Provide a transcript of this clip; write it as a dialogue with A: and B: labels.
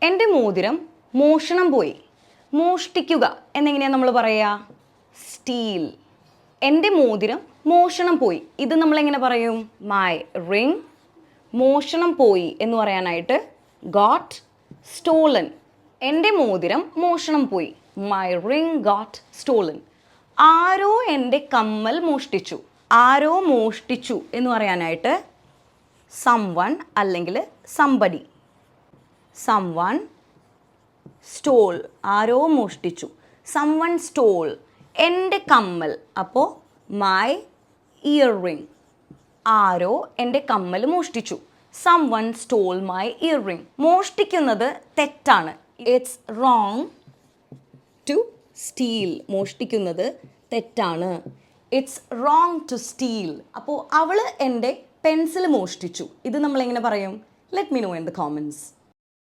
A: എൻ്റെ മോതിരം മോഷണം പോയി. മോഷ്ടിക്കുക എന്നെങ്ങനെയാണ് നമ്മൾ പറയുക? സ്റ്റീൽ. എൻ്റെ മോതിരം മോഷണം പോയി. ഇത് നമ്മളെങ്ങനെ പറയും? മൈ റിംഗ് മോഷണം പോയി എന്ന് പറയാനായിട്ട് ഗോട്ട് സ്റ്റോളൻ. എൻ്റെ മോതിരം മോഷണം പോയി. My ring got stolen. ആരോ എൻ്റെ കമ്മൽ മോഷ്ടിച്ചു. ആരോ മോഷ്ടിച്ചു എന്ന് പറയാനായിട്ട് സംവൺ അല്ലെങ്കിൽ സംബഡി. സംവൺ സ്റ്റോൾ, ആരോ മോഷ്ടിച്ചു. സംവൺ സ്റ്റോൾ എൻ്റെ കമ്മൽ. അപ്പോൾ മൈ ഇയർ റിംഗ്. ആരോ എൻ്റെ കമ്മൽ മോഷ്ടിച്ചു. Someone stole my earring. മോഷ്ടിക്കുന്നത് തെറ്റാണ്. It's wrong to steal. മോഷ്ടിക്കുന്നത് തെറ്റാണ്. It's wrong to steal. അപ്പോൾ അവൾ എൻ്റെ പെൻസിൽ മോഷ്ടിച്ചു. ഇത് നമ്മളെങ്ങനെ പറയും? Let me know in the Commons.